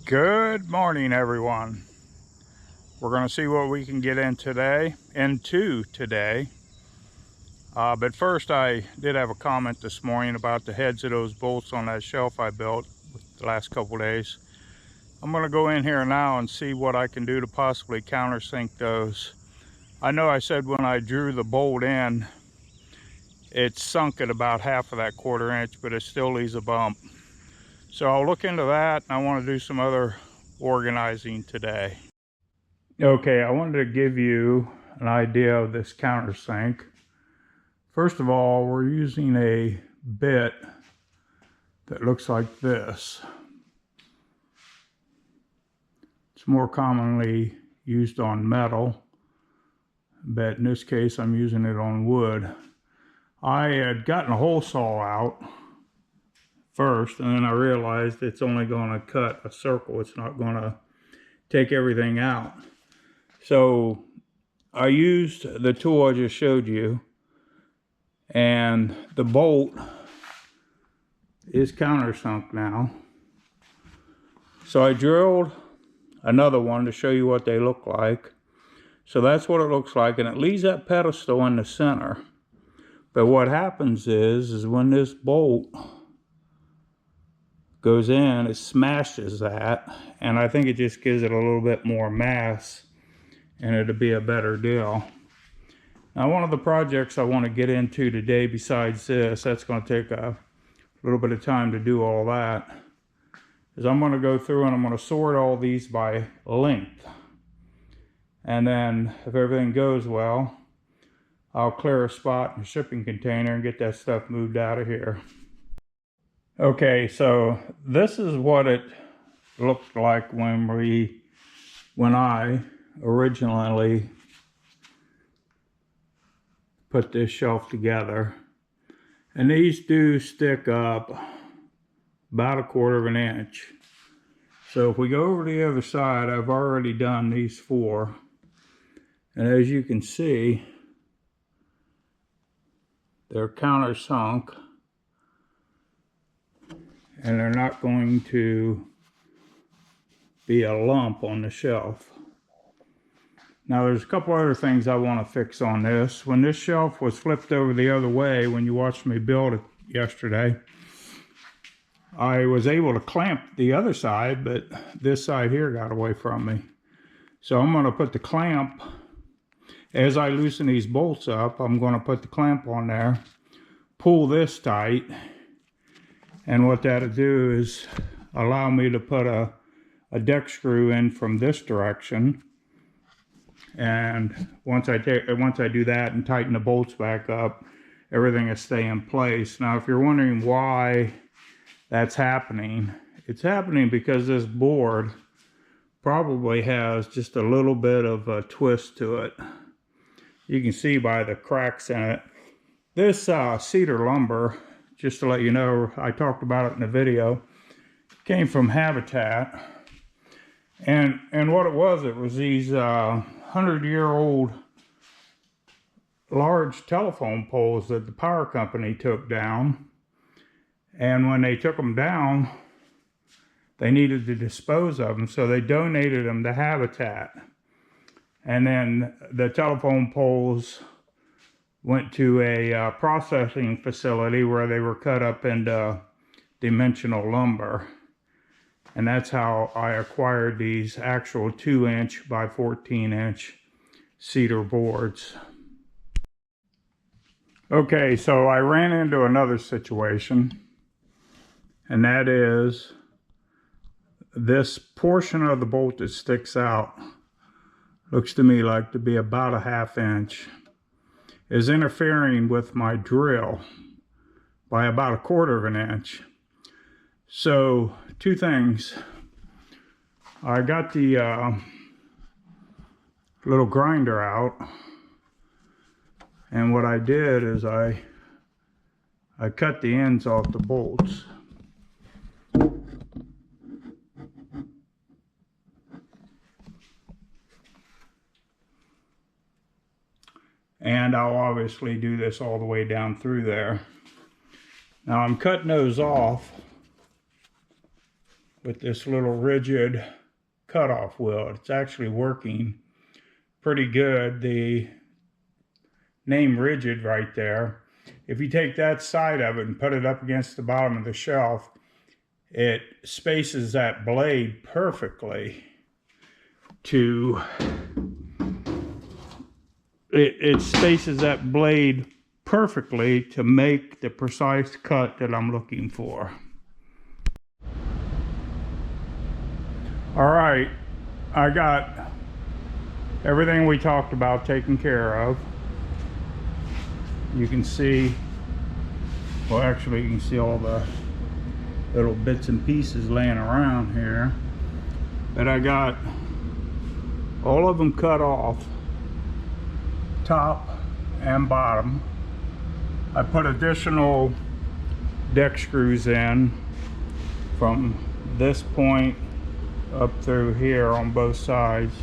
Good morning, everyone. We're going to see what we can get into today. But first, I did have a comment this morning about the heads of those bolts on that shelf I built the last couple days. I'm going to go in here now and see what I can do to possibly countersink those. I know I said when I drew the bolt in, it sunk at about half of that 1/4 inch, but it still leaves a bump. So I'll look into that, and I want to do some other organizing today. Okay, I wanted to give you an idea of this countersink. First of all, we're using a bit that looks like this. It's more commonly used on metal, but in this case I'm using it on wood. I had gotten a hole saw out first, and then I realized it's only going to cut a circle. It's not going to take everything out. So I used the tool I just showed you, and the bolt is countersunk now. So I drilled another one to show you what they look like. So that's what it looks like, and it leaves that pedestal in the center. But what happens is when this bolt goes in, it smashes that, and I think it just gives it a little bit more mass, and it'll be a better deal. Now, one of the projects I want to get into today besides this, that's going to take a little bit of time to do all that, is I'm going to go through and I'm going to sort all these by length. And then if everything goes well, I'll clear a spot in a shipping container and get that stuff moved out of here. Okay, so this is what it looked like when I originally put this shelf together. And these do stick up about a 1/4 inch. So if we go over to the other side, I've already done these 4. And as you can see, they're countersunk, and they're not going to be a lump on the shelf. Now there's a couple other things I want to fix on this. When this shelf was flipped over the other way, when you watched me build it yesterday, I was able to clamp the other side, but this side here got away from me. So I'm going to put the clamp, as I loosen these bolts up, I'm going to put the clamp on there, pull this tight, and what that'll do is allow me to put a deck screw in from this direction. And once I do that and tighten the bolts back up, everything will stay in place. Now, if you're wondering why that's happening, it's happening because this board probably has just a little bit of a twist to it. You can see by the cracks in it. This cedar lumber, just to let you know, I talked about it in the video, came from Habitat. And what it was these 100-year-old large telephone poles that the power company took down. And when they took them down, they needed to dispose of them, so they donated them to Habitat. And then the telephone poles went to a processing facility where they were cut up into dimensional lumber. And that's how I acquired these actual 2-inch by 14-inch cedar boards. Okay, so I ran into another situation, and that is this portion of the bolt that sticks out, looks to me like to be about a 1/2 inch, is interfering with my drill by about a 1/4 inch. So, 2 things. I got the little grinder out, and what I did is I cut the ends off the bolts. And I'll obviously do this all the way down through there. Now I'm cutting those off with this little rigid cutoff wheel. It's actually working pretty good. The name rigid right there, if you take that side of it and put it up against the bottom of the shelf, it spaces that blade perfectly to it spaces that blade perfectly to make the precise cut that I'm looking for. All right, I got everything we talked about taken care of. You can see, well, actually you can see all the little bits and pieces laying around here, but I got all of them cut off, top and bottom. I put additional deck screws in from this point up through here on both sides.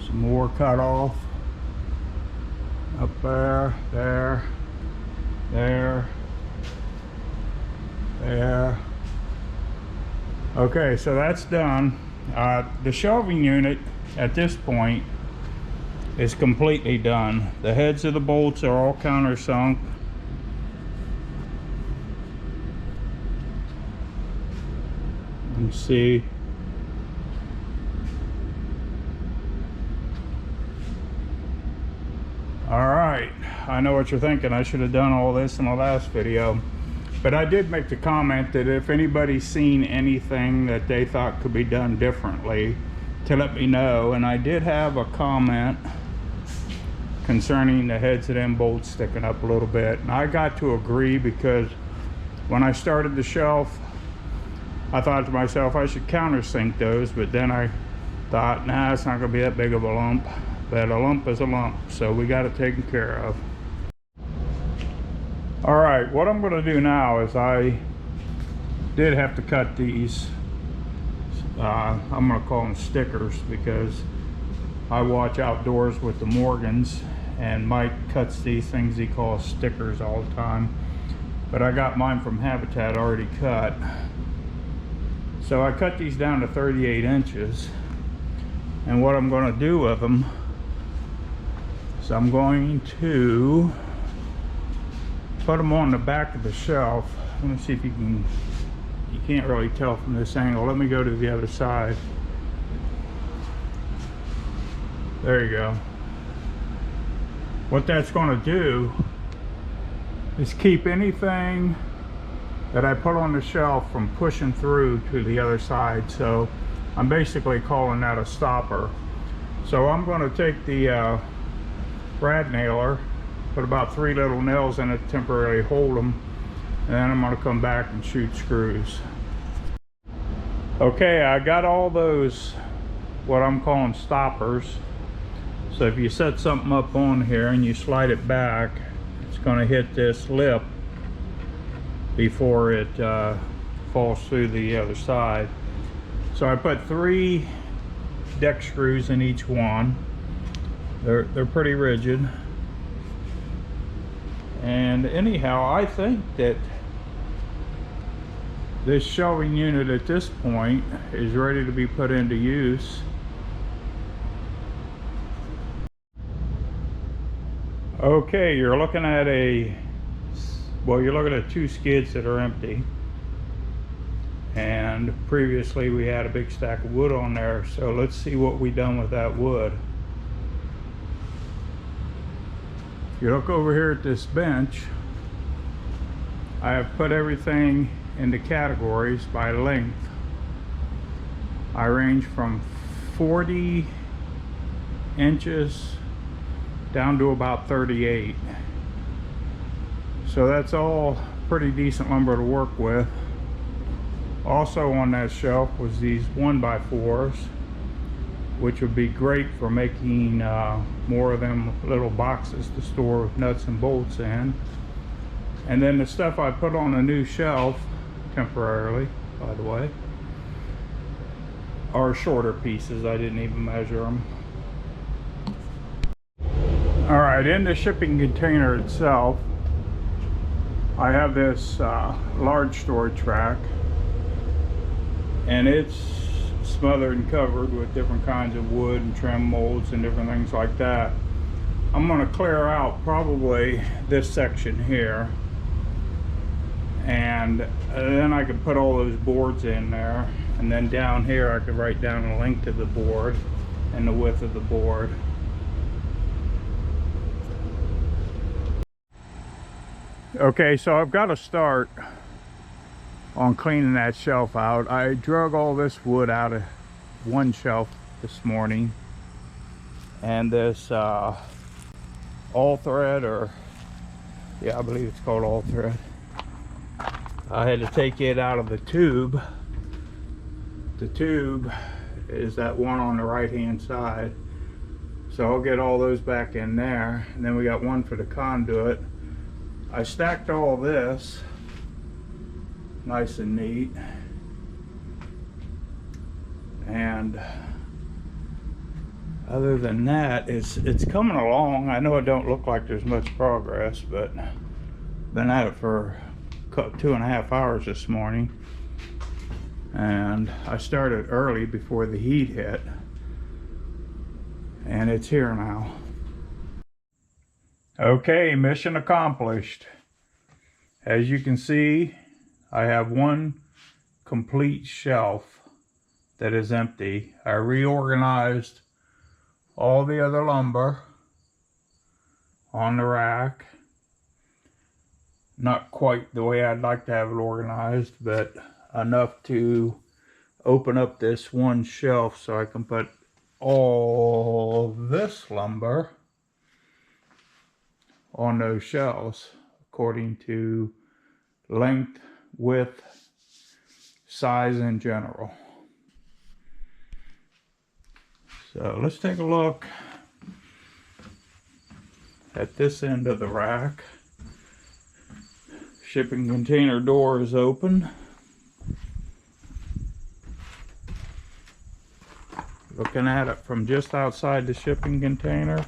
Some more cut off up there, there, there. Okay, so that's done. The shelving unit at this point is completely done. The heads of the bolts are all countersunk. You can see. Alright, I know what you're thinking. I should have done all this in the last video. But I did make the comment that if anybody's seen anything that they thought could be done differently, to let me know. And I did have a comment concerning the heads of them bolts sticking up a little bit. And I got to agree, because when I started the shelf, I thought to myself I should countersink those, but then I thought, nah, it's not going to be that big of a lump. But a lump is a lump, so we got it taken care of. All right, what I'm going to do now is I did have to cut these. I'm going to call them stickers, because I watch outdoors with the Morgans, and Mike cuts these things he calls stickers all the time. But I got mine from Habitat already cut. So I cut these down to 38 inches. And what I'm going to do with them, so I'm going to put them on the back of the shelf. Let me see if you can't really tell from this angle. Let me go to the other side. There you go. What that's going to do is keep anything that I put on the shelf from pushing through to the other side. So I'm basically calling that a stopper. So I'm going to take the brad nailer, put about 3 little nails in it to temporarily hold them, and then I'm going to come back and shoot screws. Okay, I got all those, what I'm calling stoppers. So if you set something up on here and you slide it back, it's going to hit this lip before it falls through the other side. So I put 3 deck screws in each one. They're pretty rigid. And anyhow, I think that this shelving unit at this point is ready to be put into use. Okay, you're looking at you're looking at 2 skids that are empty. And previously we had a big stack of wood on there, so let's see what we've done with that wood. If you look over here at this bench, I have put everything into categories by length. I range from 40 inches down to about 38. So that's all pretty decent lumber to work with. Also on that shelf was these 1x4s, which would be great for making more of them little boxes to store nuts and bolts in. And then the stuff I put on a new shelf temporarily, by the way, are shorter pieces. I didn't even measure them. All right, in the shipping container itself, I have this large storage rack. and it's smothered and covered with different kinds of wood and trim molds and different things like that. I'm going to clear out probably this section here, and then I could put all those boards in there, and then down here I could write down the length of the board and the width of the board. Okay, so I've got to start on cleaning that shelf out. I drug all this wood out of one shelf this morning, and this all thread, or yeah, I believe it's called all thread, I had to take it out of the tube. The tube is that one on the right hand side, so I'll get all those back in there, and then we got one for the conduit. I stacked all this nice and neat, and other than that, it's coming along. I know it don't look like there's much progress, but been at it for 2.5 hours this morning, and I started early before the heat hit, and it's here now. Okay, mission accomplished. As you can see, I have one complete shelf that is empty. I reorganized all the other lumber on the rack. Not quite the way I'd like to have it organized, but enough to open up this one shelf so I can put all this lumber on those shelves according to length, width, size in general. So let's take a look at this end of the rack. Shipping container door is open. Looking at it from just outside the shipping container,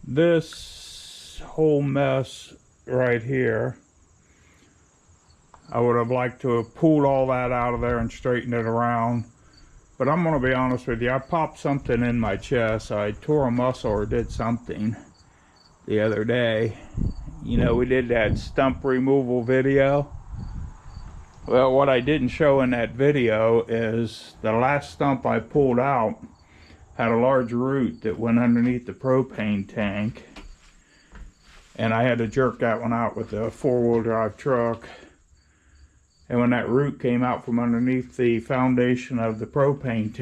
this whole mess right here, I would have liked to have pulled all that out of there and straightened it around. But I'm going to be honest with you, I popped something in my chest. I tore a muscle or did something the other day. You know, we did that stump removal video. Well, what I didn't show in that video is the last stump I pulled out had a large root that went underneath the propane tank, and I had to jerk that one out with a four-wheel drive truck. And when that root came out from underneath the foundation of the propane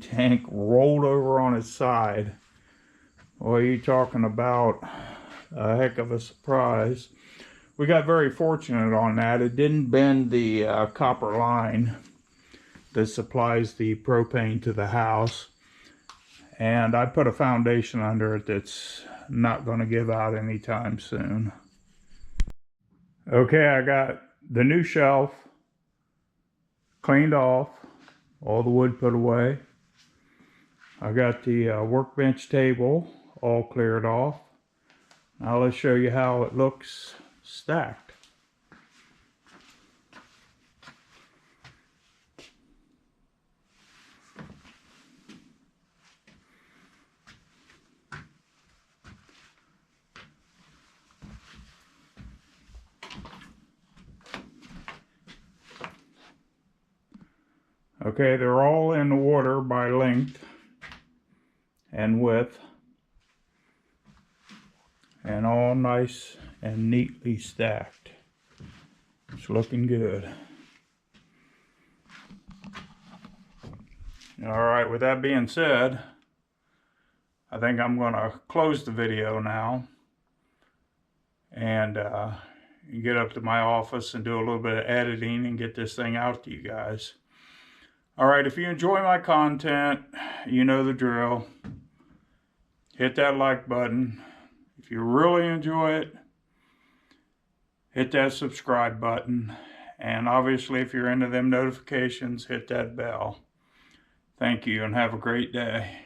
tank rolled over on its side. Well, you're talking about a heck of a surprise. We got very fortunate on that. It didn't bend the copper line that supplies the propane to the house. And I put a foundation under it that's not going to give out anytime soon. Okay, I got the new shelf cleaned off, all the wood put away. I got the workbench table all cleared off. Now let's show you how it looks stacked. Okay, they're all in order by length and width, and all nice and neatly stacked. It's looking good. All right, with that being said, I think I'm going to close the video now and get up to my office and do a little bit of editing and get this thing out to you guys. All right, if you enjoy my content, you know the drill. Hit that like button. If you really enjoy it, hit that subscribe button. And obviously, if you're into them notifications, hit that bell. Thank you and have a great day.